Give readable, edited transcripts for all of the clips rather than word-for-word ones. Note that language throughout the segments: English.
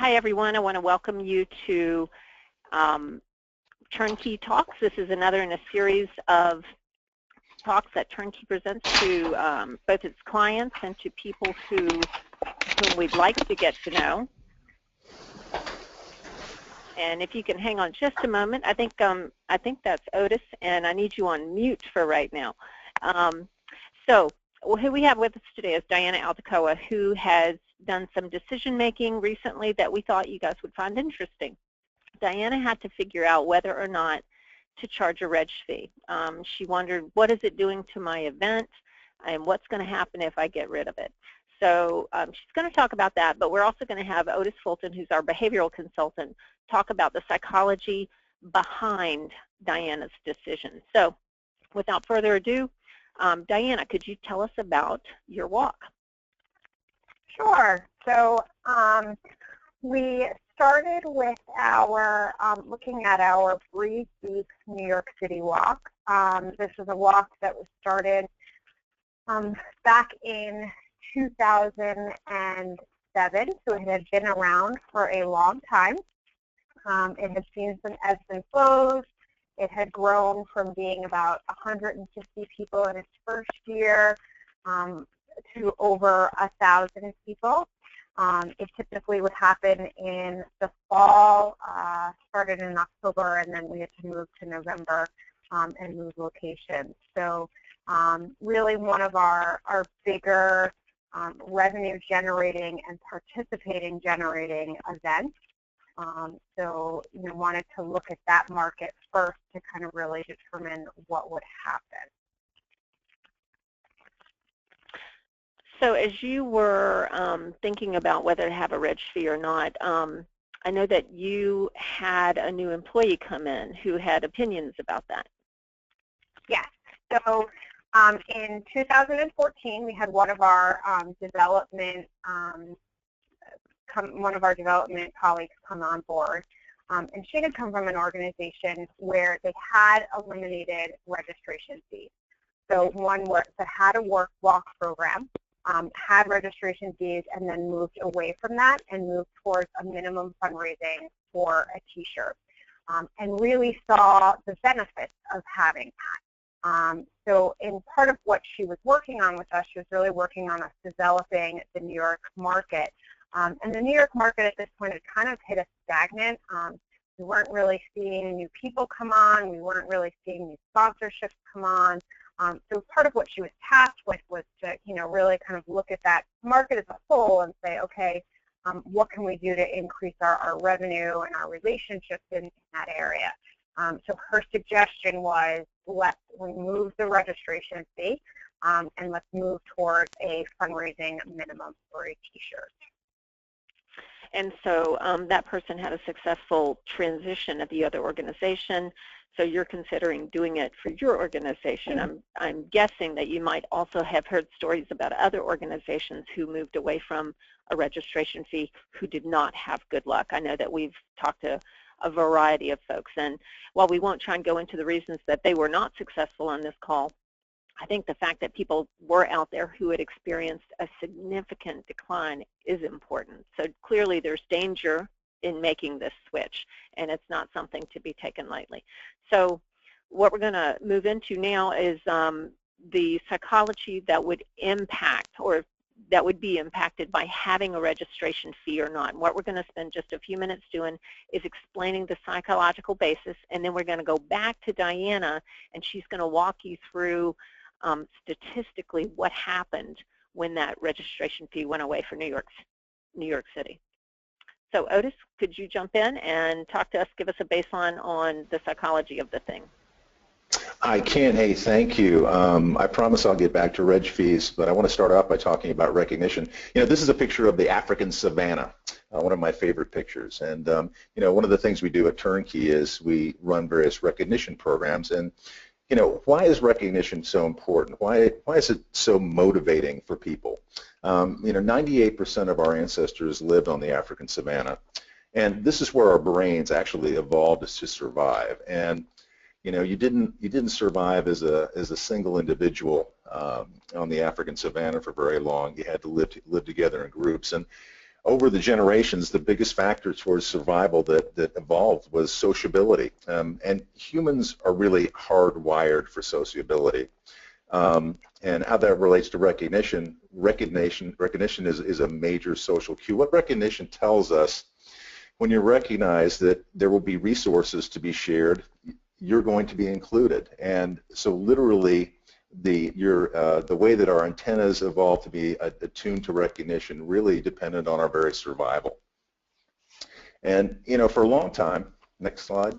Hi, everyone. I want to welcome you to Turnkey Talks. This is another in a series of talks that Turnkey presents to both its clients and to people whom we'd like to get to know. And if you can hang on just a moment, I think that's Otis, and I need you on mute for right now. So who we have with us today is Diana Aldecoa, who has done some decision-making recently that we thought you guys would find interesting. Diana had to figure out whether or not to charge a reg fee. She wondered, what is it doing to my event, and what's going to happen if I get rid of it? So she's going to talk about that, but we're also going to have Otis Fulton, who's our behavioral consultant, talk about the psychology behind Diana's decision. So without further ado, Diana, could you tell us about your walk? Sure. So we started with our looking at our Breathe Beaks New York City walk. This is a walk that was started back in 2007, so it had been around for a long time. It had seen some ebbs and flows. It had grown from being about 150 people in its first year to over 1,000 people. It typically would happen in the fall, started in October, and then we had to move to November and move locations. So really one of our bigger revenue generating and participating generating events. So wanted to look at that market first to kind of really determine what would happen. So as you were thinking about whether to have a reg fee or not, I know that you had a new employee come in who had opinions about that. Yes. So in 2014, we had one of our development colleagues come on board, and she had come from an organization where they had eliminated registration fees. So one that had a walk program, had registration fees, and then moved away from that and moved towards a minimum fundraising for a t-shirt, and really saw the benefits of having that. So in part of what she was working on with us, she was really working on us developing the New York market. And the New York market at this point had kind of hit a stagnant. We weren't really seeing new people come on. We weren't really seeing new sponsorships come on. So part of what she was tasked with was to, really kind of look at that market as a whole and say, okay, what can we do to increase our revenue and our relationships in that area? So her suggestion was, let's remove the registration fee and let's move towards a fundraising minimum for a t-shirt. And so that person had a successful transition at the other organization. So you're considering doing it for your organization. I'm guessing that you might also have heard stories about other organizations who moved away from a registration fee who did not have good luck. I know that we've talked to a variety of folks, and while we won't try and go into the reasons that they were not successful on this call, I think the fact that people were out there who had experienced a significant decline is important. So clearly there's danger in making this switch, and it's not something to be taken lightly. So what we're going to move into now is the psychology that would impact, or that would be impacted by having a registration fee or not. And what we're going to spend just a few minutes doing is explaining the psychological basis, and then we're going to go back to Diana, and she's going to walk you through statistically what happened when that registration fee went away for New York City. So Otis, could you jump in and talk to us, give us a baseline on the psychology of the thing? I can. Hey, thank you. I promise I'll get back to reg fees, but I want to start off by talking about recognition. This is a picture of the African savannah, one of my favorite pictures. And one of the things we do at Turnkey is we run various recognition programs. And why is recognition so important? Why is it so motivating for people? 98% of our ancestors lived on the African savannah, and this is where our brains actually evolved to survive. And you didn't survive as a single individual on the African savannah for very long. You had to live together in groups. And over the generations, the biggest factor towards survival that evolved was sociability. And humans are really hardwired for sociability. And how that relates to recognition is a major social cue. What recognition tells us, when you recognize that there will be resources to be shared, you're going to be included. And so literally, the way that our antennas evolved to be attuned to recognition really depended on our very survival. And for a long time, next slide.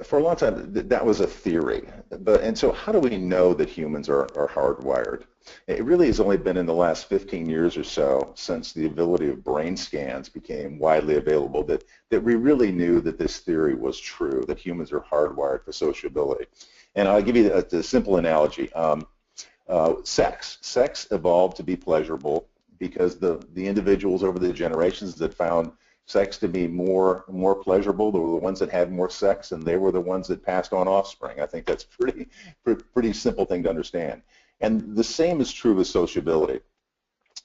For a long time, that was a theory. And so how do we know that humans are hardwired? It really has only been in the last 15 years or so, since the ability of brain scans became widely available, that we really knew that this theory was true, that humans are hardwired for sociability. And I'll give you a simple analogy. Sex. Sex evolved to be pleasurable because the individuals over the generations that found sex to be more pleasurable, they were the ones that had more sex, and they were the ones that passed on offspring. I think that's pretty simple thing to understand. And the same is true with sociability.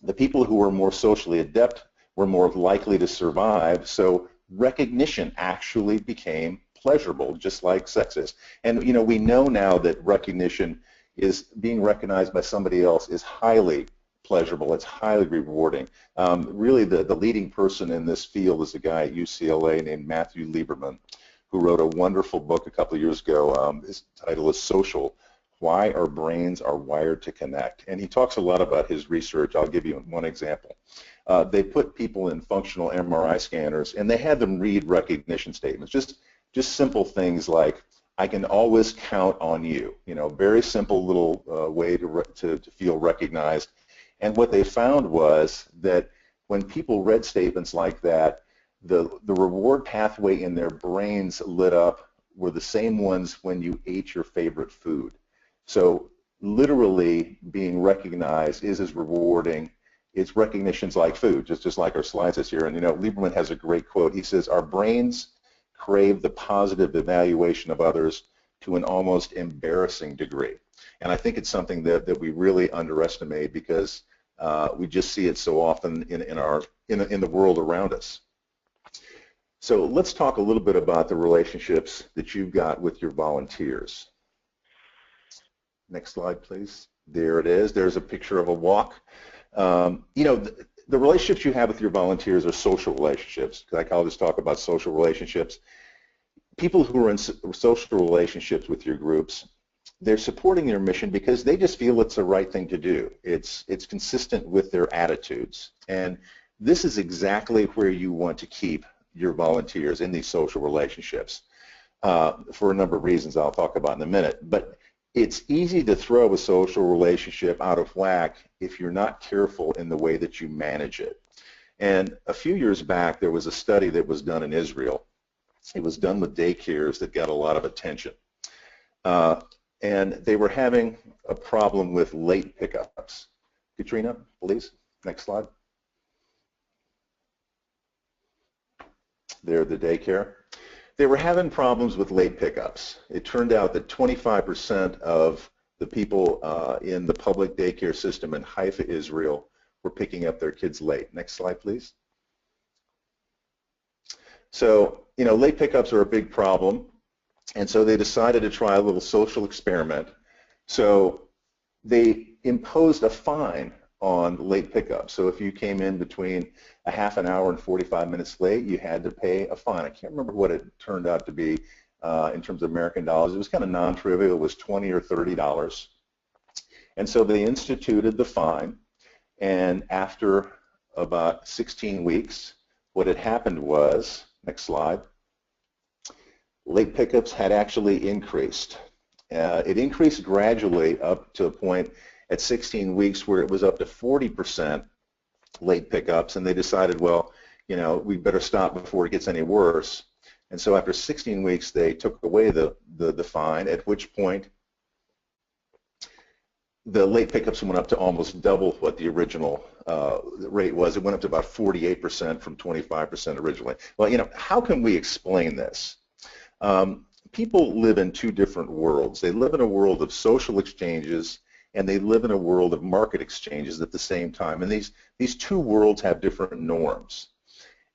The people who were more socially adept were more likely to survive, so recognition actually became pleasurable, just like sex is. And we know now that recognition is being recognized by somebody else is highly pleasurable. It's highly rewarding. Really, the leading person in this field is a guy at UCLA named Matthew Lieberman, who wrote a wonderful book a couple of years ago. His title is Social: Why Our Brains Are Wired to Connect. And he talks a lot about his research. I'll give you one example. They put people in functional MRI scanners, and they had them read recognition statements, just simple things like, I can always count on you. Very simple little way to feel recognized. And what they found was that when people read statements like that, the reward pathway in their brains lit up were the same ones when you ate your favorite food. So literally being recognized is as rewarding. It's recognition's like food, just like our slides is here. And Lieberman has a great quote. He says, our brains crave the positive evaluation of others to an almost embarrassing degree. And I think it's something that we really underestimate, because we just see it so often in the world around us. So let's talk a little bit about the relationships that you've got with your volunteers. Next slide, please. There it is. There's a picture of a walk. The relationships you have with your volunteers are social relationships. Psychologists talk about social relationships. People who are in social relationships with your groups, they're supporting their mission because they just feel it's the right thing to do. It's consistent with their attitudes. And this is exactly where you want to keep your volunteers, in these social relationships, for a number of reasons I'll talk about in a minute. But it's easy to throw a social relationship out of whack if you're not careful in the way that you manage it. And a few years back, there was a study that was done in Israel. It was done with daycares that got a lot of attention. And they were having a problem with late pickups. Katrina, please, next slide. There, the daycare. They were having problems with late pickups. It turned out that 25% of the people in the public daycare system in Haifa, Israel, were picking up their kids late. Next slide, please. So, late pickups are a big problem, and so they decided to try a little social experiment. So they imposed a fine on late pickups. So if you came in between a half an hour and 45 minutes late, you had to pay a fine. I can't remember what it turned out to be in terms of American dollars. It was kind of non-trivial. It was $20 or $30. And so they instituted the fine, and after about 16 weeks, what had happened was, next slide, late pickups had actually increased. It increased gradually up to a point at 16 weeks where it was up to 40% late pickups, and they decided, well, we better stop before it gets any worse. And so after 16 weeks, they took away the fine, at which point the late pickups went up to almost double what the original rate was. It went up to about 48% from 25% originally. Well, how can we explain this? People live in two different worlds. They live in a world of social exchanges and they live in a world of market exchanges at the same time. And these two worlds have different norms.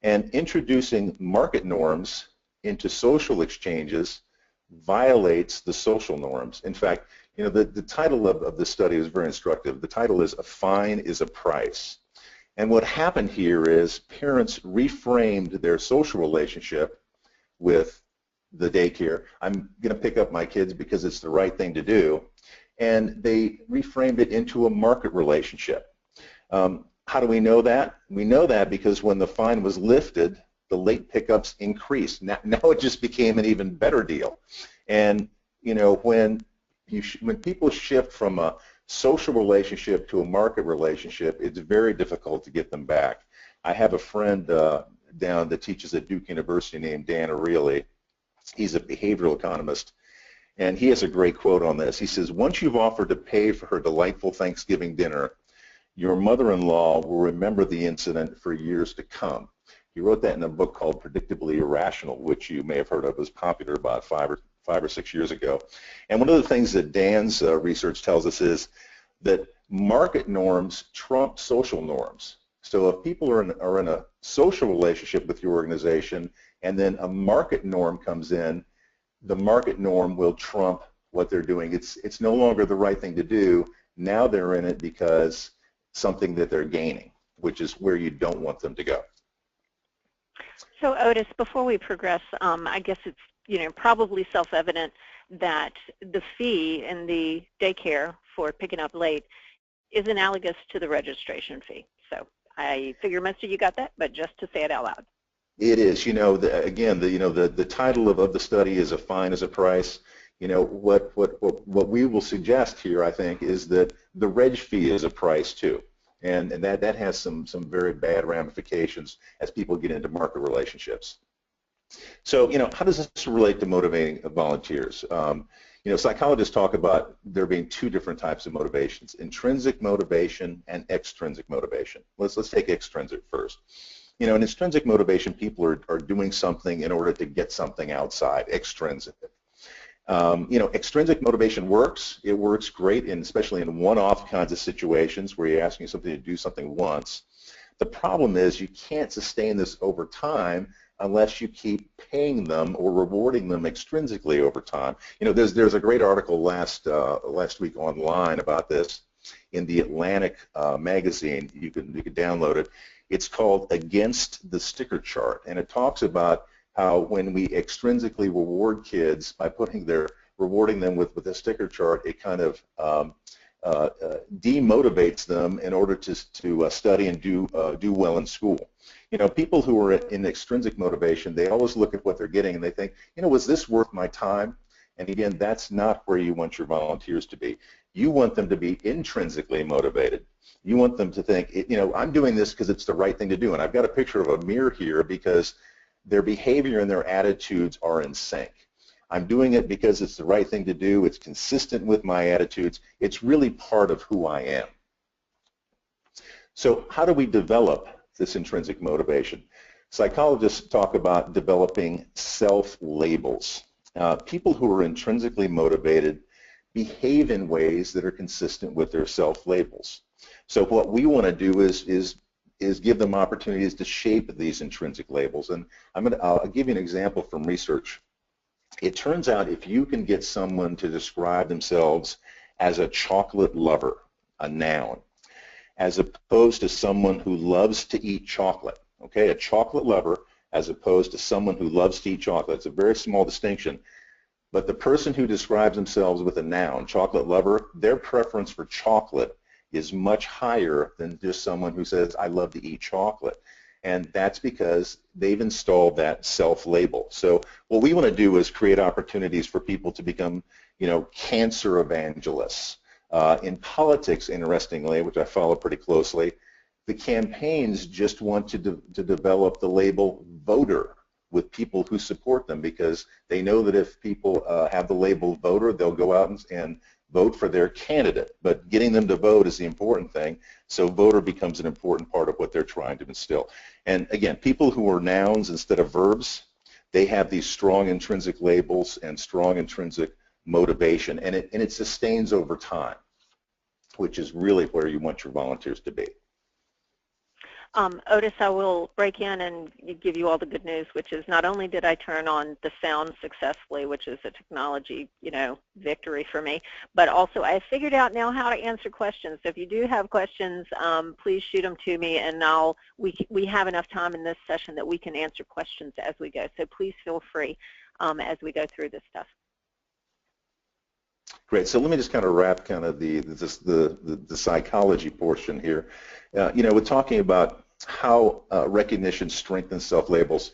And introducing market norms into social exchanges violates the social norms. In fact, you know, the title of the study is very instructive. The title is "A Fine is a Price." And what happened here is parents reframed their social relationship with the daycare. I'm going to pick up my kids because it's the right thing to do. And they reframed it into a market relationship. How do we know that? We know that because when the fine was lifted, the late pickups increased. Now it just became an even better deal. And you know, when people shift from a social relationship to a market relationship, it's very difficult to get them back. I have a friend down that teaches at Duke University named Diana Aldecoa. He's a behavioral economist, and he has a great quote on this. He says, "Once you've offered to pay for her delightful Thanksgiving dinner, your mother-in-law will remember the incident for years to come." He wrote that in a book called Predictably Irrational, which you may have heard of. It was popular about five or 6 years ago. And one of the things that Dan's research tells us is that market norms trump social norms. So if people are in a social relationship with your organization and then a market norm comes in, the market norm will trump what they're doing. It's no longer the right thing to do. Now they're in it because something that they're gaining, which is where you don't want them to go. So Otis, before we progress, I guess it's probably self-evident that the fee in the daycare for picking up late is analogous to the registration fee. So I figure most of you got that, but just to say it out loud. It is. Again, the title of the study is "A Fine is a Price." What we will suggest here, I think, is that the reg fee is a price too. And that has some very bad ramifications as people get into market relationships. So, how does this relate to motivating volunteers? Psychologists talk about there being two different types of motivations: intrinsic motivation and extrinsic motivation. Let's take extrinsic first. In intrinsic motivation, people are doing something in order to get something outside, extrinsic. Extrinsic motivation works. It works great, especially in one-off kinds of situations where you're asking something to do something once. The problem is you can't sustain this over time unless you keep paying them or rewarding them extrinsically over time. There's a great article last week online about this in the Atlantic magazine. You can download it. It's called "Against the Sticker Chart," and it talks about how when we extrinsically reward kids by rewarding them with a sticker chart, it kind of demotivates them in order to study and do well in school. People who are in extrinsic motivation, they always look at what they're getting and they think, was this worth my time? And again, that's not where you want your volunteers to be. You want them to be intrinsically motivated. You want them to think, I'm doing this because it's the right thing to do. And I've got a picture of a mirror here because their behavior and their attitudes are in sync. I'm doing it because it's the right thing to do. It's consistent with my attitudes. It's really part of who I am. So how do we develop this intrinsic motivation? Psychologists talk about developing self-labels. People who are intrinsically motivated behave in ways that are consistent with their self-labels. So what we want to do is give them opportunities to shape these intrinsic labels. And I'll give you an example from research. It turns out if you can get someone to describe themselves as a chocolate lover, a noun, as opposed to someone who loves to eat chocolate, okay, a chocolate lover as opposed to someone who loves to eat chocolate. It's a very small distinction. But the person who describes themselves with a noun, chocolate lover, their preference for chocolate is much higher than just someone who says, I love to eat chocolate. And that's because they've installed that self-label. So what we want to do is create opportunities for people to become, cancer evangelists. In politics, interestingly, which I follow pretty closely, the campaigns just want to develop the label voter with people who support them because they know that if people have the label voter, they'll go out and vote for their candidate. But getting them to vote is the important thing, so voter becomes an important part of what they're trying to instill. And again, people who are nouns instead of verbs, they have these strong intrinsic labels and strong intrinsic motivation, and it sustains over time. which is really where you want your volunteers to be. Otis, I will break in and give you all the good news, which is not only did I turn on the sound successfully, which is a technology, victory for me, but also I figured out now how to answer questions. So if you do have questions, please shoot them to me, and we have enough time in this session that we can answer questions as we go. So please feel free as we go through this stuff. Great. So let me just kind of wrap kind of the psychology portion here. We're talking about how recognition strengthens self-labels.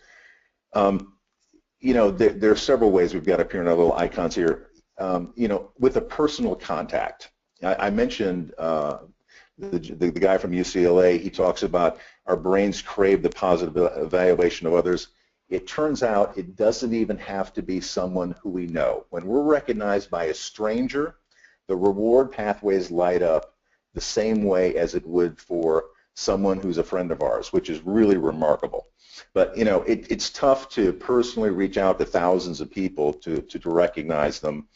There are several ways we've got up here in our little icons here. With a personal contact. I mentioned the guy from UCLA. He talks about our brains crave the positive evaluation of others. It turns out it doesn't even have to be someone who we know. When we're recognized by a stranger, the reward pathways light up the same way as it would for someone who's a friend of ours, which is really remarkable. But it's tough to personally reach out to thousands of people to recognize them.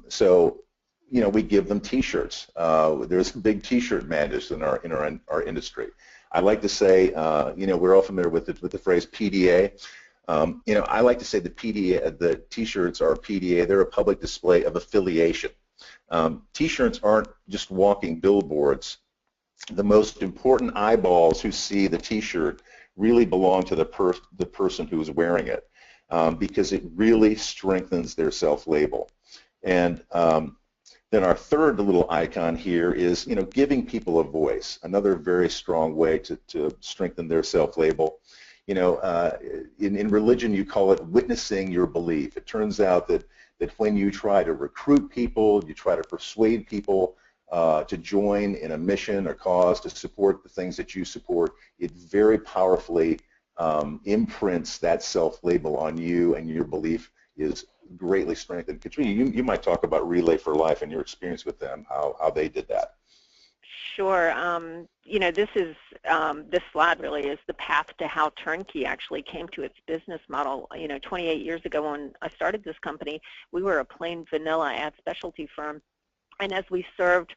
So we give them T-shirts. There's big T-shirt mandates in our industry. I like to say, we're all familiar with the phrase PDA. I like to say the T-shirts are PDA. They're a public display of affiliation. T-shirts aren't just walking billboards. The most important eyeballs who see the T-shirt really belong to the person who's wearing it, because it really strengthens their self-label. And then our third little icon here is, giving people a voice. Another very strong way to strengthen their self-label. In religion, you call it witnessing your belief. It turns out that when you try to recruit people, you try to persuade people to join in a mission or cause to support the things that you support, it very powerfully imprints that self-label on you, and your belief is greatly strengthened. Katrina, you might talk about Relay for Life and your experience with them, how they did that. Sure. This slide really is the path to how Turnkey actually came to its business model. 28 years ago when I started this company, we were a plain vanilla ad specialty firm. And as we served,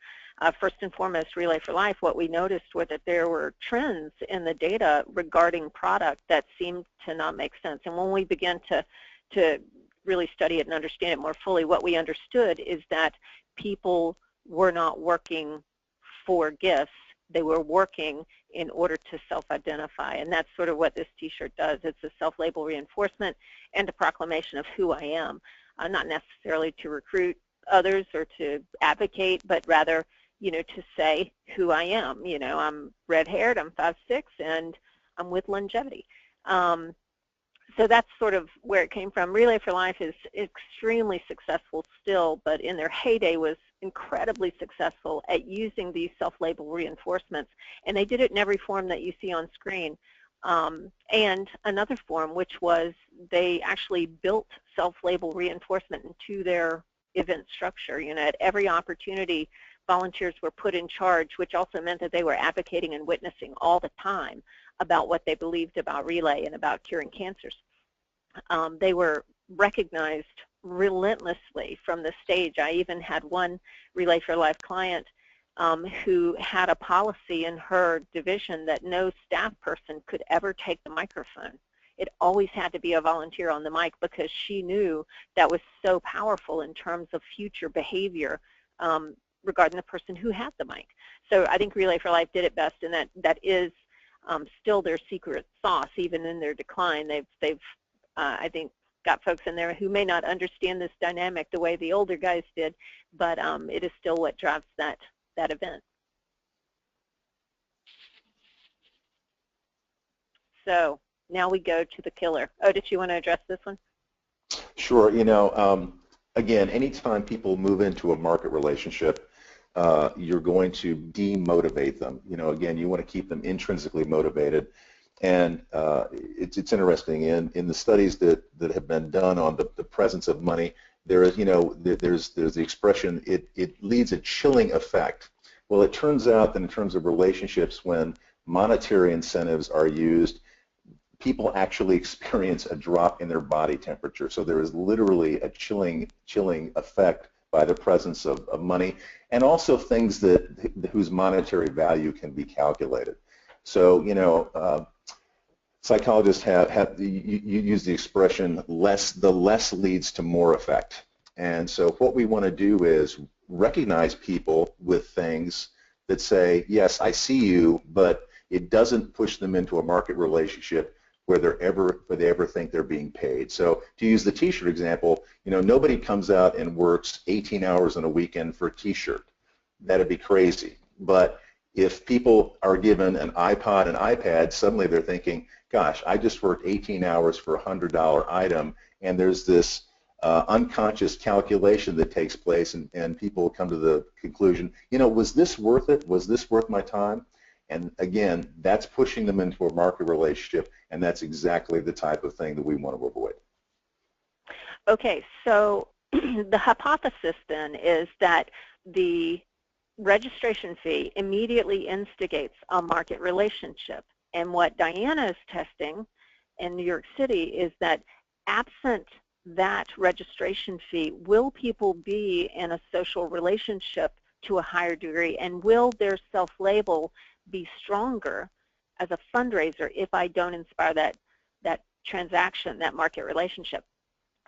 first and foremost, Relay for Life, what we noticed was that there were trends in the data regarding product that seemed to not make sense. And when we began to really study it and understand it more fully, what we understood is that people were not working for gifts. They were working in order to self-identify, and that's sort of what this T-shirt does. It's a self-label reinforcement and a proclamation of who I am, not necessarily to recruit others or to advocate, but rather, to say who I am. I'm red-haired, I'm 5'6", and I'm with LUNGevity. So that's sort of where it came from. Relay for Life is extremely successful still, but in their heyday was incredibly successful at using these self-label reinforcements, and they did it in every form that you see on screen. And another form, which was they actually built self-label reinforcement into their event structure. At every opportunity, volunteers were put in charge, which also meant that they were advocating and witnessing all the time about what they believed about Relay and about curing cancers. They were recognized relentlessly from the stage. I even had one Relay for Life client who had a policy in her division that no staff person could ever take the microphone. It always had to be a volunteer on the mic, because she knew that was so powerful in terms of future behavior regarding the person who had the mic. So I think Relay for Life did it best, and that is still their secret sauce, even in their decline. They've I think, got folks in there who may not understand this dynamic the way the older guys did, but it is still what drives that event. So now we go to the killer. Otis, you want to address this one? Sure. Again, anytime people move into a market relationship, you're going to demotivate them. Again, you want to keep them intrinsically motivated. And it's interesting, in the studies that have been done on the presence of money, there's the expression, it leads a chilling effect. Well, it turns out that in terms of relationships, when monetary incentives are used, people actually experience a drop in their body temperature. So there is literally a chilling effect by the presence of money. and also things whose monetary value can be calculated. So, psychologists you use the expression the less leads to more effect. And so what we want to do is recognize people with things that say, yes, I see you, but it doesn't push them into a market relationship where they ever think they're being paid. So to use the t-shirt example, nobody comes out and works 18 hours on a weekend for a t-shirt. That'd be crazy. But if people are given an iPod and iPad, suddenly they're thinking, gosh, I just worked 18 hours for a $100 item, and there's this unconscious calculation that takes place, and people come to the conclusion, was this worth it? Was this worth my time? And again, that's pushing them into a market relationship, and that's exactly the type of thing that we want to avoid. Okay, so the hypothesis then is that the registration fee immediately instigates a market relationship. And what Diana is testing in New York City is that absent that registration fee, will people be in a social relationship to a higher degree, and will their self-label be stronger as a fundraiser if I don't inspire that transaction, that market relationship?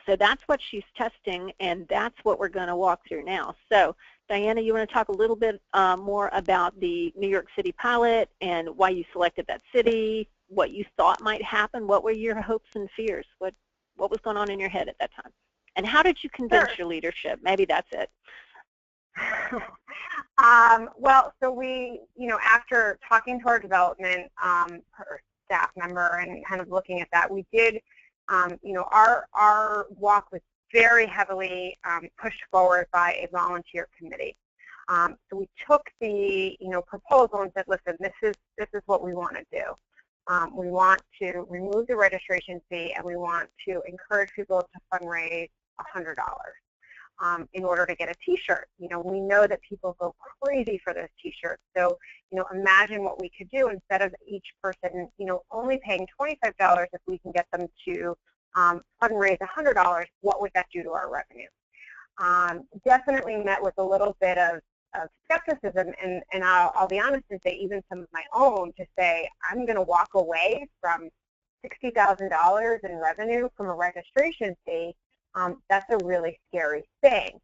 So that's what she's testing, and that's what we're going to walk through now. So Diana, you want to talk a little bit more about the New York City pilot and why you selected that city, what you thought might happen, what were your hopes and fears, what was going on in your head at that time, and how did you convince your leadership? Maybe that's it. Well, so we, after talking to our development staff member and kind of looking at that, we did, our walk was very heavily pushed forward by a volunteer committee. So we took the, proposal and said, listen, this is what we want to do. We want to remove the registration fee, and we want to encourage people to fundraise $100 in order to get a t-shirt. We know that people go crazy for those t-shirts. So, imagine what we could do instead of each person, only paying $25 if we can get them to fundraise $100, what would that do to our revenue? Definitely met with a little bit of skepticism, and I'll be honest and say even some of my own, to say I'm going to walk away from $60,000 in revenue from a registration fee. That's a really scary thing.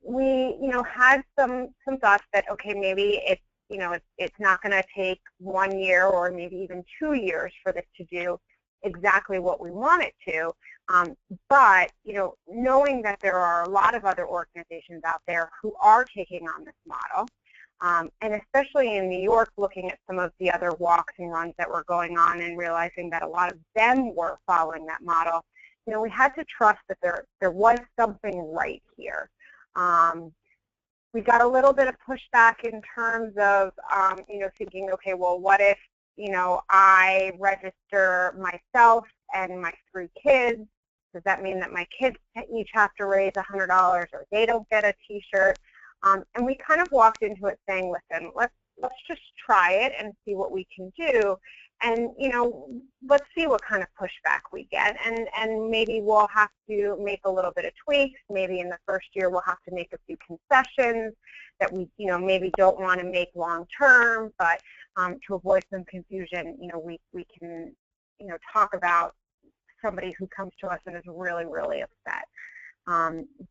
We, had some thoughts that, okay, maybe it's not going to take 1 year or maybe even 2 years for this to do exactly what we want it to. But, knowing that there are a lot of other organizations out there who are taking on this model, and especially in New York, looking at some of the other walks and runs that were going on and realizing that a lot of them were following that model, we had to trust that there was something right here. We got a little bit of pushback in terms of, thinking, okay, well, what if, I register myself and my 3 kids? Does that mean that my kids each have to raise $100 or they don't get a t-shirt? And we kind of walked into it saying, listen, let's just try it and see what we can do. And, let's see what kind of pushback we get. And maybe we'll have to make a little bit of tweaks. Maybe in the first year we'll have to make a few concessions that we, maybe don't want to make long term. But to avoid some confusion, we can, talk about somebody who comes to us and is really, really upset.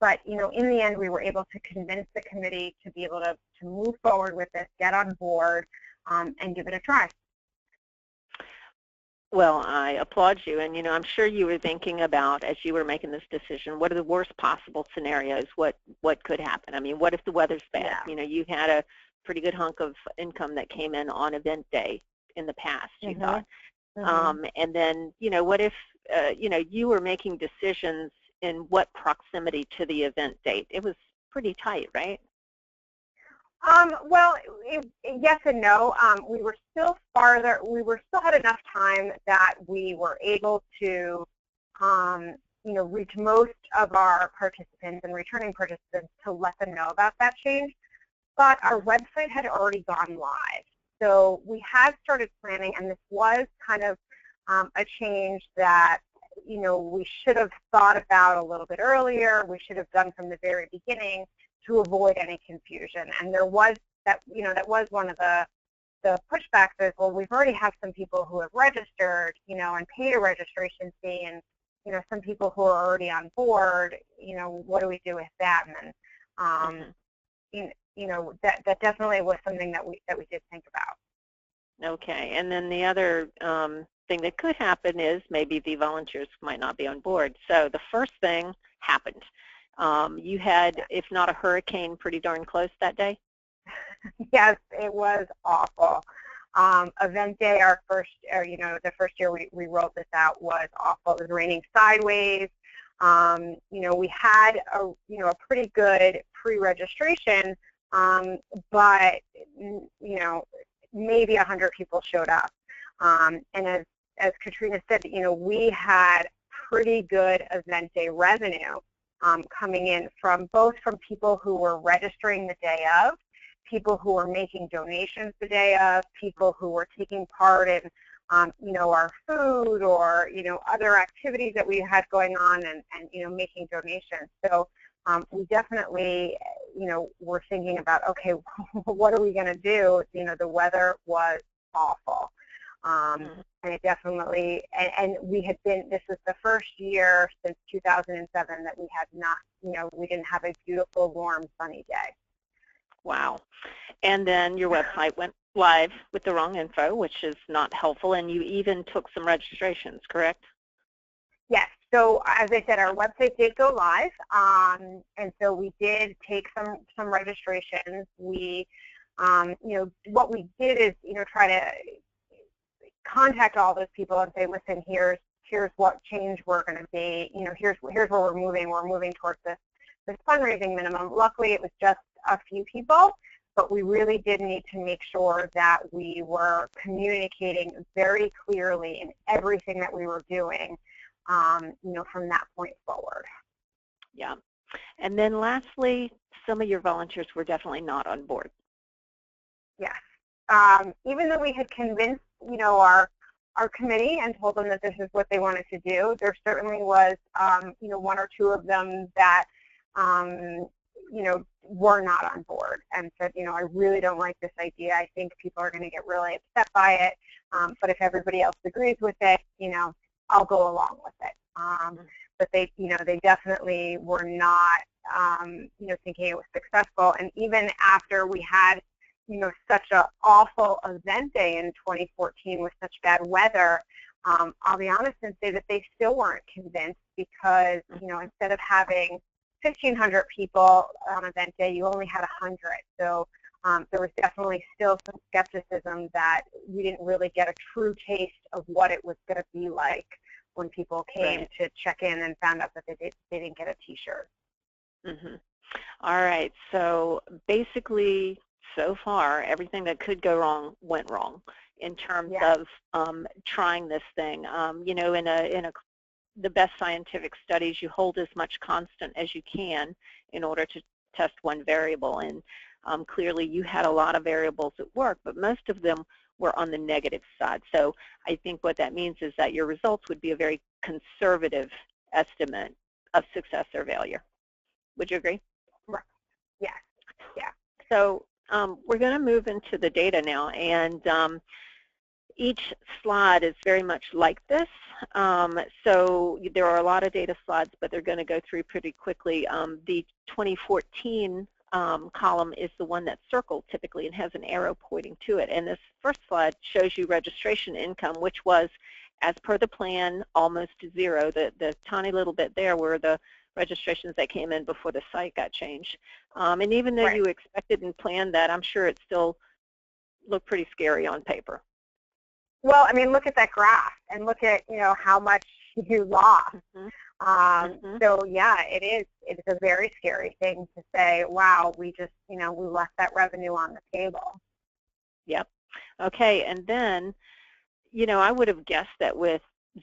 But, in the end, we were able to convince the committee to be able to move forward with this, get on board, and give it a try. Well, I applaud you, and I'm sure you were thinking about, as you were making this decision, what are the worst possible scenarios? What could happen? I mean, what if the weather's bad? Yeah. You had a pretty good hunk of income that came in on event day in the past, you thought. And then, what if, you were making decisions in what proximity to the event date? It was pretty tight, right? Well, yes and no. We were still farther. We still had enough time that we were able to, reach most of our participants and returning participants to let them know about that change. But our website had already gone live, so we had started planning, and this was kind of a change that we should have thought about a little bit earlier. We should have done from the very beginning, to avoid any confusion. And there was that, that was one of the pushbacks is, well, we've already have some people who have registered, and paid a registration fee, and some people who are already on board, what do we do with that? And that definitely was something that we did think about. Okay, and then the other thing that could happen is maybe the volunteers might not be on board. So the first thing happened. You had, if not a hurricane, pretty darn close that day? Yes, it was awful. Event day, the first year we rolled this out was awful. It was raining sideways. We had a pretty good pre-registration, but maybe 100 people showed up. And as Katrina said, we had pretty good event day revenue coming in from people who were registering the day of, people who were making donations the day of, people who were taking part in, our food or, other activities that we had going on and making donations. So we definitely, were thinking about, okay, what are we going to do? The weather was awful. And it definitely, and we had been, this was the first year since 2007 that we had not, we didn't have a beautiful, warm, sunny day. Wow. And then your website went live with the wrong info, which is not helpful, and you even took some registrations, correct? Yes. So as I said, our website did go live, and so we did take some registrations. We, what we did is, try to contact all those people and say, listen, here's what change we're going to be. Here's where we're moving. We're moving towards this fundraising minimum. Luckily, it was just a few people, but we really did need to make sure that we were communicating very clearly in everything that we were doing, from that point forward. Yeah. And then lastly, some of your volunteers were definitely not on board. Yes. Even though we had convinced, our committee and told them that this is what they wanted to do, there certainly was, one or two of them that, were not on board and said, I really don't like this idea. I think people are going to get really upset by it. But if everybody else agrees with it, I'll go along with it. But they, they definitely were not, thinking it was successful. And even after we had, such an awful event day in 2014 with such bad weather, I'll be honest and say that they still weren't convinced because, instead of having 1,500 people on event day, you only had 100. So there was definitely still some skepticism that we didn't really get a true taste of what it was going to be like when people came to check in and found out that they didn't get a T-shirt. Mm-hmm. All right. So basically, so far, everything that could go wrong went wrong in terms of trying this thing. In the best scientific studies, you hold as much constant as you can in order to test one variable. And clearly, you had a lot of variables at work, but most of them were on the negative side. So I think what that means is that your results would be a very conservative estimate of success or failure. Would you agree? Right. Yes. Yeah. So we're going to move into the data now, and each slide is very much like this. So there are a lot of data slides, but they're going to go through pretty quickly. The 2014 column is the one that's circled typically and has an arrow pointing to it. And this first slide shows you registration income, which was, as per the plan, almost zero. The tiny little bit there were the registrations that came in before the site got changed. And even though you expected and planned that, I'm sure it still looked pretty scary on paper. Well, I mean, look at that graph and look at, how much you lost. So yeah, it is a very scary thing to say, wow, we just, we left that revenue on the table. Yep. Okay, and then, I would have guessed that with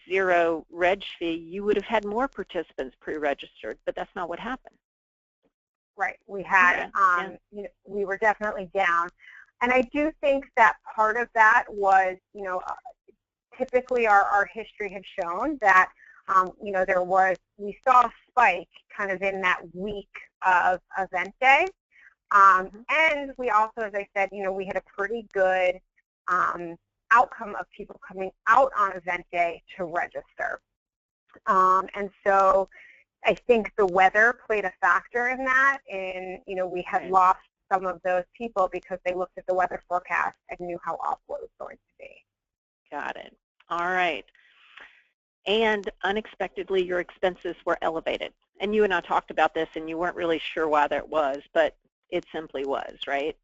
zero reg fee, you would have had more participants pre-registered, but that's not what happened. Right. We had, we were definitely down. And I do think that part of that was, typically our history had shown that, we saw spike kind of in that week of event day. And we also, as I said, we had a pretty good outcome of people coming out on event day to register. And so I think the weather played a factor in that, and we had lost some of those people because they looked at the weather forecast and knew how awful it was going to be. Got it. All right. And unexpectedly, your expenses were elevated. And you and I talked about this, and you weren't really sure why that was, but it simply was, right?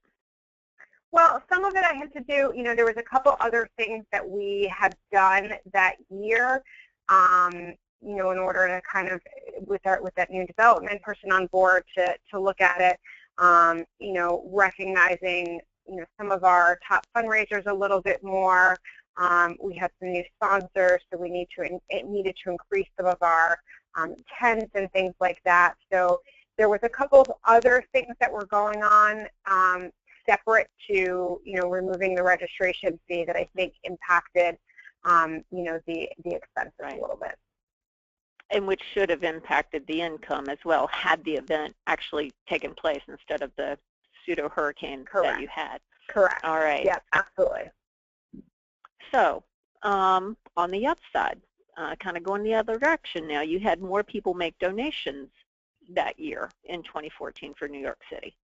Well, some of it I had to do, there was a couple other things that we had done that year, in order to kind of, with that new development person on board to look at it, recognizing, some of our top fundraisers a little bit more. We had some new sponsors, so it needed to increase some of our tents and things like that. So there was a couple of other things that were going on separate to, removing the registration fee that I think impacted, the expenses a little bit. And which should have impacted the income as well had the event actually taken place instead of the pseudo hurricane that you had. Correct. All right. Yes, absolutely. So on the upside, kind of going the other direction now, you had more people make donations that year in 2014 for New York City.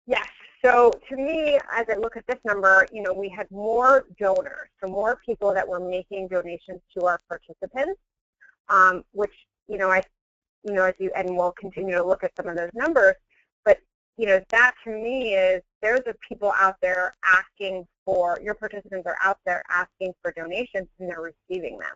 Yes. So to me, as I look at this number, we had more donors, so more people that were making donations to our participants, which, and we'll continue to look at some of those numbers, but, that to me is there's people out there asking for, your participants are out there asking for donations and they're receiving them.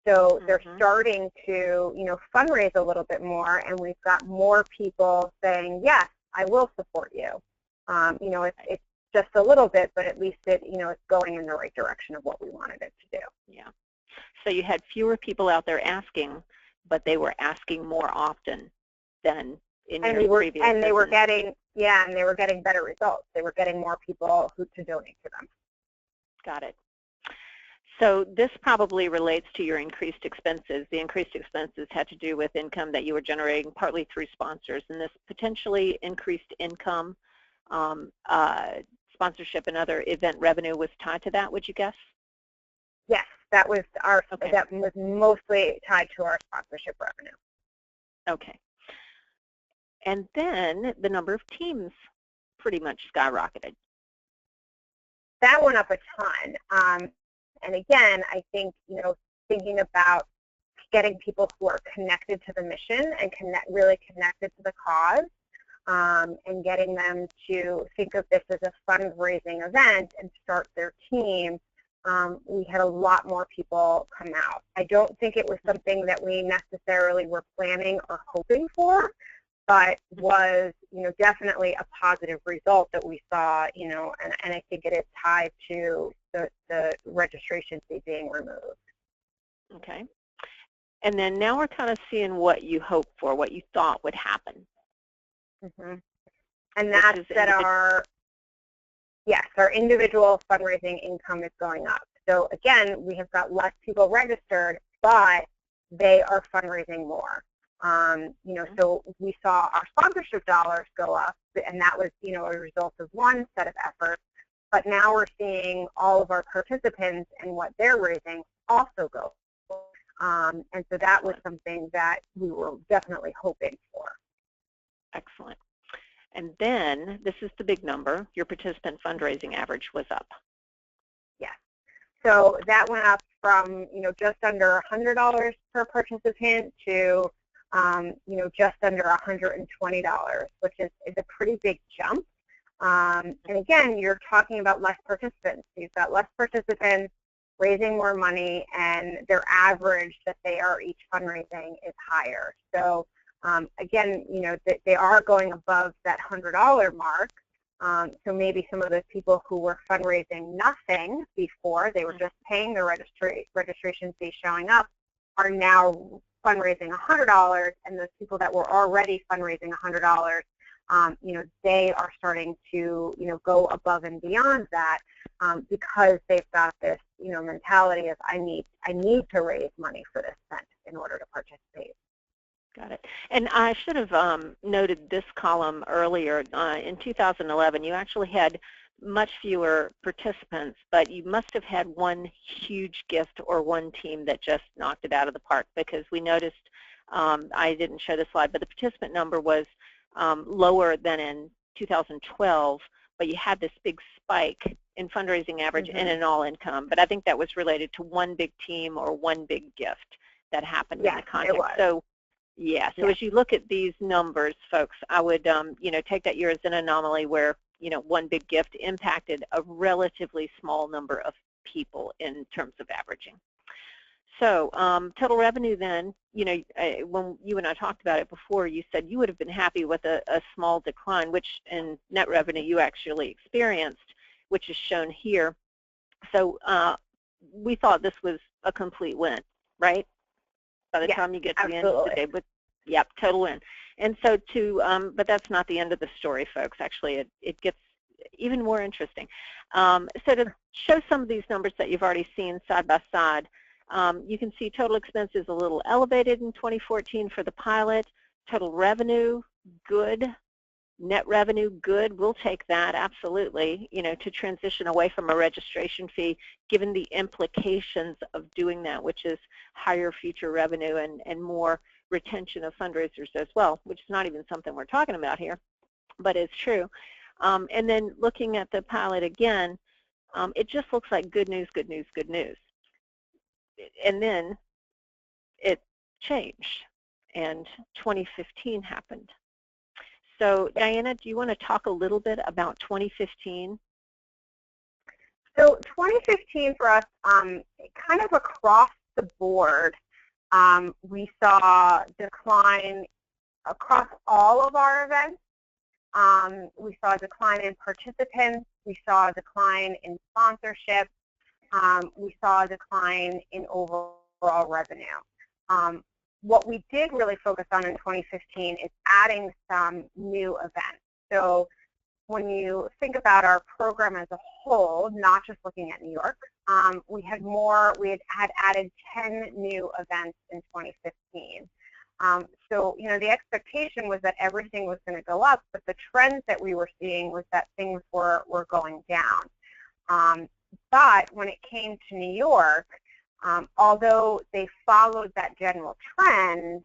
So they're starting to, fundraise a little bit more, and we've got more people saying, yes, I will support you. It's just a little bit, but at least it's going in the right direction of what we wanted it to do. Yeah. So you had fewer people out there asking, but they were asking more often than in your previous and they were getting better results. They were getting more people to donate to them. Got it. So this probably relates to your increased expenses. The increased expenses had to do with income that you were generating partly through sponsors, and this potentially increased income, sponsorship and other event revenue was tied to that, would you guess? Yes, that was that was mostly tied to our sponsorship revenue. Okay. And then the number of teams pretty much skyrocketed. That went up a ton. And again, I think, thinking about getting people who are connected to the mission and really connected to the cause, and getting them to think of this as a fundraising event and start their team, we had a lot more people come out. I don't think it was something that we necessarily were planning or hoping for, but was, definitely a positive result that we saw, and I think it is tied to the registration fee being removed. Okay. And then now we're kind of seeing what you hoped for, what you thought would happen. And that's that our individual fundraising income is going up. So again, we have got less people registered, but they are fundraising more. So we saw our sponsorship dollars go up, and that was, a result of one set of efforts. But now we're seeing all of our participants and what they're raising also go. And so that was something that we were definitely hoping for. Excellent. And then, this is the big number, your participant fundraising average was up. Yes. So that went up from, just under $100 per participant to, just under $120, which is a pretty big jump. And again, you're talking about less participants. You've got less participants raising more money, and their average that they are each fundraising is higher. So again, they are going above that $100 mark. So maybe some of those people who were fundraising nothing before, they were just paying the registration fee showing up, are now fundraising $100, and those people that were already fundraising $100, they are starting to, go above and beyond that because they've got this, mentality of I need to raise money for this event in order to participate. Got it. And I should have noted this column earlier. In 2011, you actually had much fewer participants, but you must have had one huge gift or one team that just knocked it out of the park, because we noticed, I didn't show the slide, but the participant number was lower than in 2012, but you had this big spike in fundraising average and in all income. But I think that was related to one big team or one big gift that happened in the context. So yeah, so as you look at these numbers, folks, I would take that year as an anomaly where one big gift impacted a relatively small number of people in terms of averaging. So total revenue then, when you and I talked about it before, you said you would have been happy with a small decline, which in net revenue you actually experienced, which is shown here. So we thought this was a complete win, right? By the time you get to the end of the day, but yep, total win. And so but that's not the end of the story, folks. Actually, it gets even more interesting. So to show some of these numbers that you've already seen side by side, you can see total expenses a little elevated in 2014 for the pilot. Total revenue, good. Net revenue, good. We'll take that, absolutely, to transition away from a registration fee, given the implications of doing that, which is higher future revenue and more retention of fundraisers as well, which is not even something we're talking about here, but it's true. And then looking at the pilot again, it just looks like good news, good news, good news. And then it changed, and 2015 happened. So, Diana, do you want to talk a little bit about 2015? So 2015 for us, kind of across the board, we saw decline across all of our events. We saw a decline in participants. We saw a decline in sponsorship. We saw a decline in overall revenue. What we did really focus on in 2015 is adding some new events. So when you think about our program as a whole, not just looking at New York, we had added 10 new events in 2015. So, the expectation was that everything was going to go up, but the trends that we were seeing was that things were going down. But when it came to New York, although they followed that general trend,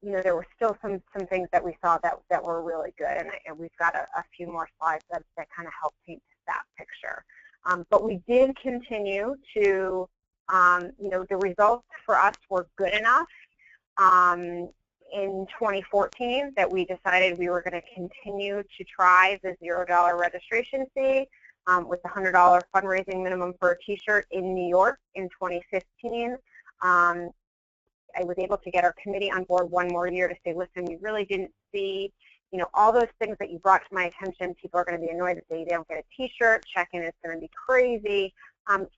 there were still some things that we saw that were really good, and we've got a few more slides that kind of help paint that picture. But we did continue to, the results for us were good enough in 2014 that we decided we were going to continue to try the $0 registration fee with the $100 fundraising minimum for a t-shirt in New York in 2015. I was able to get our committee on board one more year to say, listen, we really didn't see, all those things that you brought to my attention. People are going to be annoyed that they don't get a t-shirt. Check-in is going to be crazy.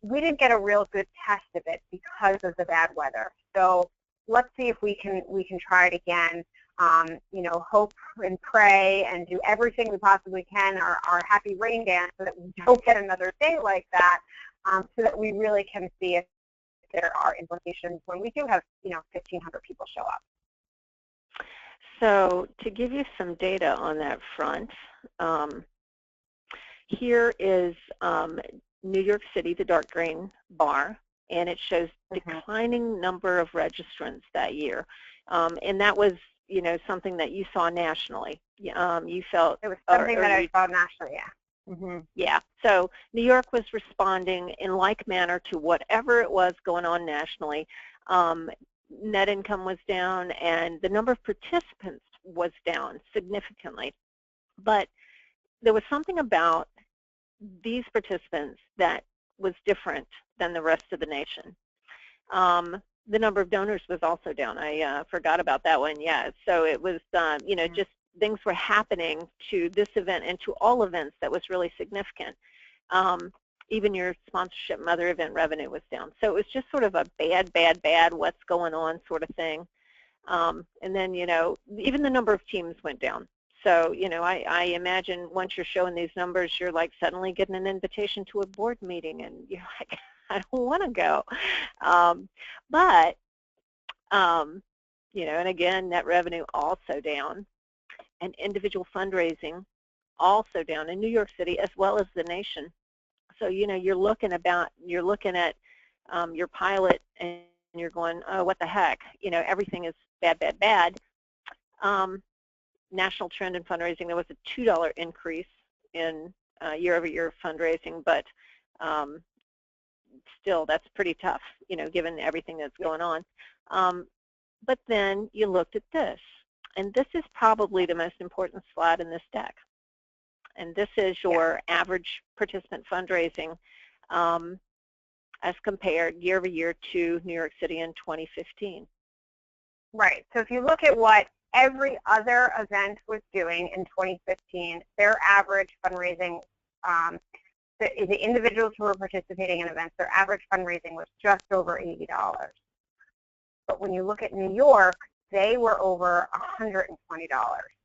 We didn't get a real good test of it because of the bad weather. So let's see if we can try it again. Hope and pray and do everything we possibly can, our happy rain dance, so that we don't get another day like that, so that we really can see if there are implications when we do have 1,500 people show up. So to give you some data on that front, here is New York City, the dark green bar, and it shows declining number of registrants that year, and that was something that you saw nationally. You felt it was something that I saw nationally, yeah. Yeah, so New York was responding in like manner to whatever it was going on nationally. Net income was down, and the number of participants was down significantly. But there was something about these participants that was different than the rest of the nation. The number of donors was also down. I forgot about that one. Yeah, so it was, just things were happening to this event and to all events that was really significant. Even your sponsorship and other event revenue was down. So it was just sort of a bad, what's going on sort of thing. And then, even the number of teams went down. So, I imagine once you're showing these numbers, you're like suddenly getting an invitation to a board meeting, and you're like, I don't want to go. But and again, net revenue also down, and individual fundraising also down in New York City as well as the nation. So, you're looking at your pilot and you're going, oh, what the heck? Everything is bad, bad, bad. National trend in fundraising, there was a $2 increase in year-over-year fundraising, but still, that's pretty tough, given everything that's going on. But then you looked at this, and this is probably the most important slide in this deck. And this is your average participant fundraising as compared year-over-year to New York City in 2015. Right. So if you look at what every other event was doing in 2015, their average fundraising, the individuals who were participating in events, their average fundraising was just over $80. But when you look at New York, they were over $120.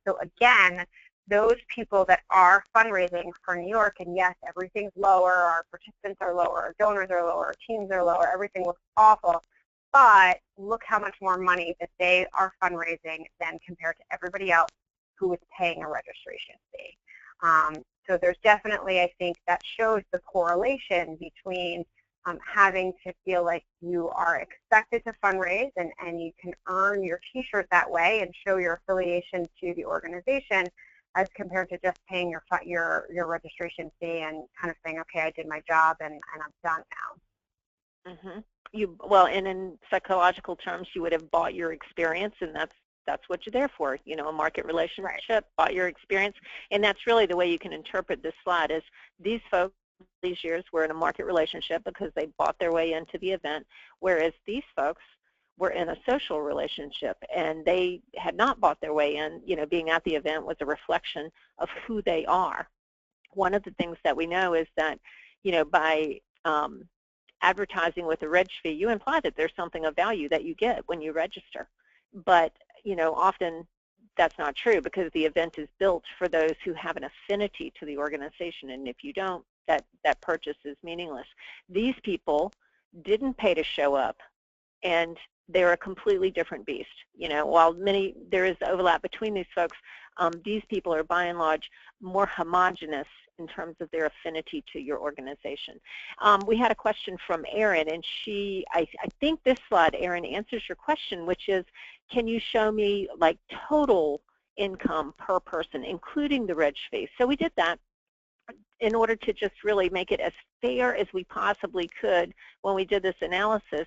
So again, those people that are fundraising for New York, and yes, everything's lower, our participants are lower, our donors are lower, our teams are lower, everything looks awful, but look how much more money that they are fundraising than compared to everybody else who is paying a registration fee. So there's definitely, I think, that shows the correlation between having to feel like you are expected to fundraise and you can earn your t-shirt that way and show your affiliation to the organization, as compared to just paying your registration fee and kind of saying, okay, I did my job and I'm done now. Mm-hmm. Well, and in psychological terms, you would have bought your experience, and that's what you're there for. A market relationship, right. Bought your experience, and that's really the way you can interpret this slide. Is these folks these years were in a market relationship because they bought their way into the event, whereas these folks were in a social relationship and they had not bought their way in. Being at the event was a reflection of who they are. One of the things that we know is that, by advertising with a reg fee, you imply that there's something of value that you get when you register. But, often that's not true, because the event is built for those who have an affinity to the organization, and if you don't, that purchase is meaningless. These people didn't pay to show up, and they're a completely different beast. While there is overlap between these folks, these people are by and large more homogenous in terms of their affinity to your organization. We had a question from Erin, and I think this slide, Erin, answers your question, which is, can you show me like total income per person, including the reg fee? So we did that in order to just really make it as fair as we possibly could when we did this analysis.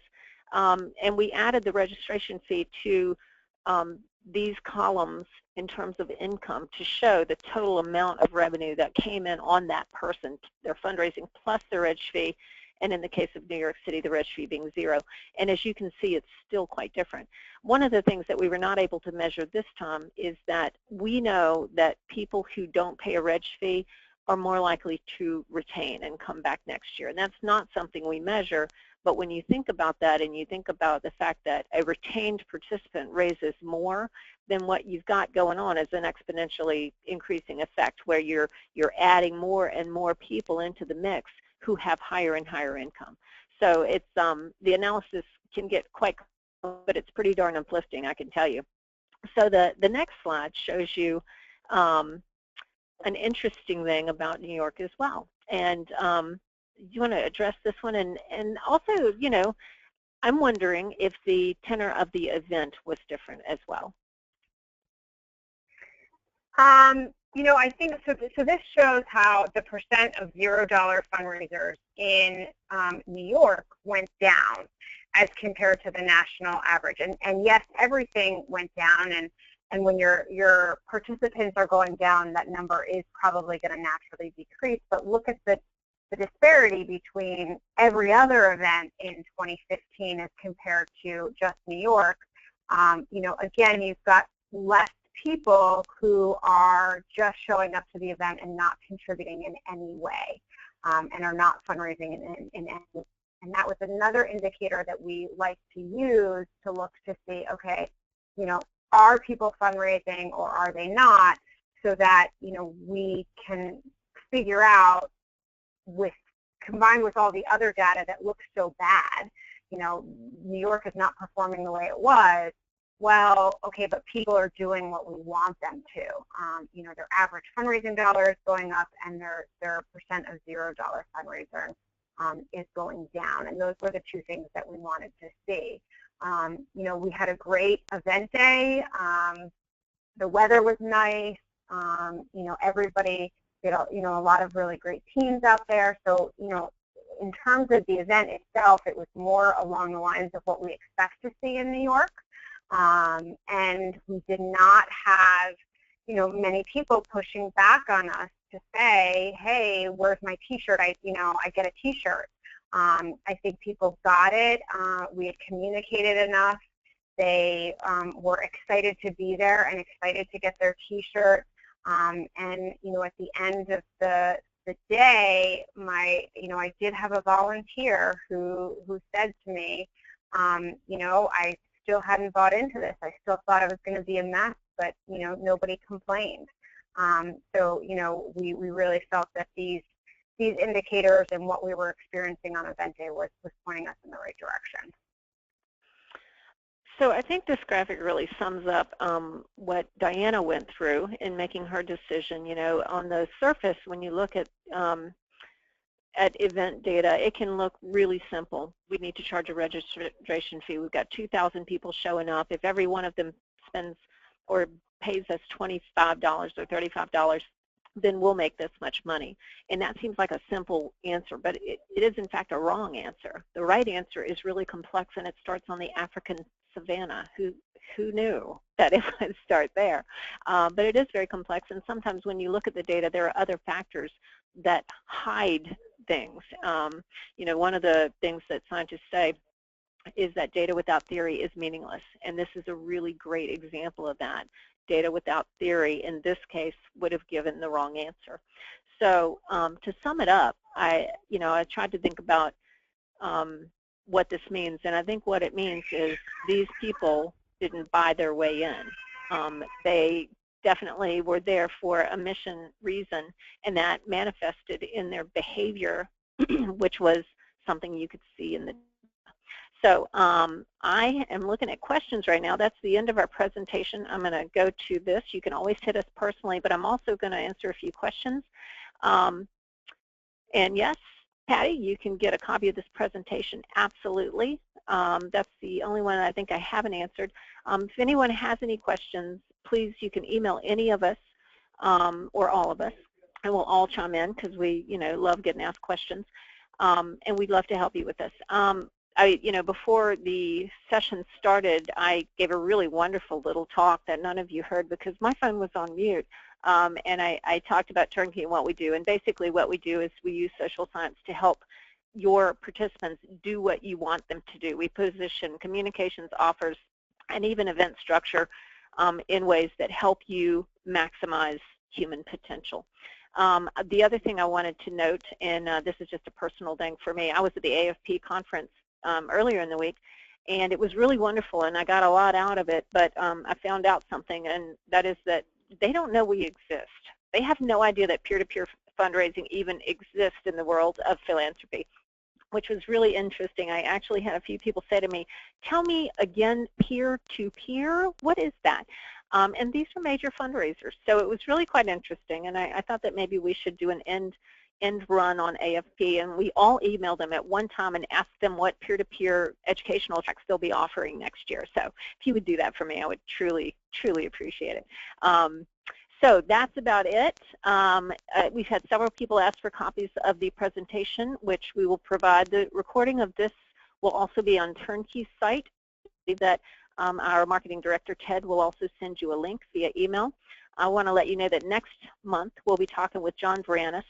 And we added the registration fee to these columns in terms of income to show the total amount of revenue that came in on that person, their fundraising plus the reg fee, and in the case of New York City, the reg fee being $0. And as you can see, it's still quite different. One of the things that we were not able to measure this time is that we know that people who don't pay a reg fee are more likely to retain and come back next year. And that's not something we measure, but when you think about that and you think about the fact that a retained participant raises more, then what you've got going on is an exponentially increasing effect where you're adding more and more people into the mix who have higher and higher income. So it's the analysis can get quite, but it's pretty darn uplifting, I can tell you. So the next slide shows you an interesting thing about New York as well. And you want to address this one? And also, I'm wondering if the tenor of the event was different as well. I think so this shows how the percent of $0 fundraisers in New York went down as compared to the national average. And yes, everything went down, and when your participants are going down, that number is probably going to naturally decrease. But look at the disparity between every other event in 2015 as compared to just New York. Again, you've got less people who are just showing up to the event and not contributing in any way, and are not fundraising in any way. And that was another indicator that we like to use to look to see, okay, are people fundraising or are they not, so that we can figure out, combined with all the other data that looks so bad, New York is not performing the way it was, well, okay, but people are doing what we want them to. You know, their average fundraising dollar is going up, and their percent of $0 fundraiser is going down. And those were the two things that we wanted to see. You know, we had a great event day. The weather was nice. You know, everybody did, you know, a lot of really great teams out there. So, you know, in terms of the event itself, it was more along the lines of what we expect to see in New York. And we did not have, you know, many people pushing back on us to say, hey, where's my T-shirt? You know, I get a T-shirt. I think people got it. We had communicated enough. They were excited to be there and excited to get their T-shirt. And, you know, at the end of the day, you know, I did have a volunteer who said to me, you know, I still hadn't bought into this. I still thought it was going to be a mess, but, you know, nobody complained. So, you know, we really felt that these indicators and what we were experiencing on event day was pointing us in the right direction. So I think this graphic really sums up what Diana went through in making her decision. You know, on the surface, when you look at event data, it can look really simple. We need to charge a registration fee. We've got 2,000 people showing up. If every one of them spends or pays us $25 or $35, then we'll make this much money. And that seems like a simple answer, but it is in fact a wrong answer. The right answer is really complex, and it starts on the African savannah. Who knew that it would start there? But it is very complex, and sometimes when you look at the data, there are other factors that hide things. You know, one of the things that scientists say is that data without theory is meaningless, and this is a really great example of that. Data without theory, in this case, would have given the wrong answer. So to sum it up, I tried to think about what this means, and I think what it means is these people didn't buy their way in. They definitely were there for a mission reason, and that manifested in their behavior, which was something you could see in the. So I am looking at questions right now. That's the end of our presentation. I'm going to go to this. You can always hit us personally, but I'm also going to answer a few questions. And yes, Patty, you can get a copy of this presentation, absolutely. That's the only one I think I haven't answered. If anyone has any questions, please, you can email any of us or all of us, and we'll all chime in because we, love getting asked questions, and we'd love to help you with this. Before the session started, I gave a really wonderful little talk that none of you heard because my phone was on mute. And I talked about Turnkey and what we do. And basically what we do is we use social science to help your participants do what you want them to do. We position communications, offers, and even event structure in ways that help you maximize human potential. The other thing I wanted to note, and this is just a personal thing for me, I was at the AFP conference earlier in the week, and it was really wonderful, and I got a lot out of it, but I found out something, and that is that they don't know we exist. They have no idea that peer-to-peer fundraising even exists in the world of philanthropy, which was really interesting. I actually had a few people say to me, tell me again, peer-to-peer, what is that? And these are major fundraisers, so it was really quite interesting, and I thought that maybe we should do an end run on AFP, and we all emailed them at one time and asked them what peer-to-peer educational tracks they'll be offering next year. So if you would do that for me, I would truly, truly appreciate it. So that's about it. We've had several people ask for copies of the presentation, which we will provide. The recording of this will also be on Turnkey's site. That our marketing director, Ted, will also send you a link via email. I want to let you know that next month we'll be talking with John Varanus,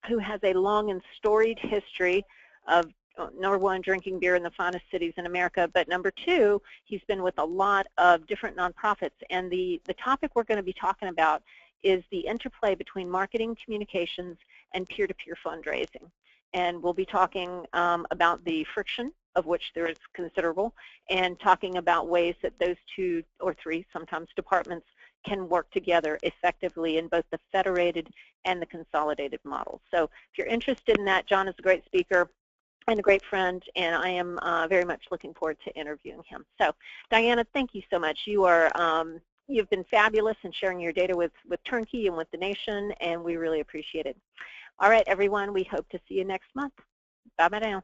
who has a long and storied history of, number one, drinking beer in the finest cities in America, but number two, he's been with a lot of different nonprofits, and the topic we're going to be talking about is the interplay between marketing, communications, and peer-to-peer fundraising. And we'll be talking about the friction, of which there is considerable, and talking about ways that those two or three, sometimes departments, can work together effectively in both the federated and the consolidated models. So if you're interested in that, John is a great speaker. and a great friend, and I am very much looking forward to interviewing him. So, Diana, thank you so much. You are you've been fabulous in sharing your data with Turnkey and with the nation, and we really appreciate it. All right, everyone, we hope to see you next month. Bye-bye now.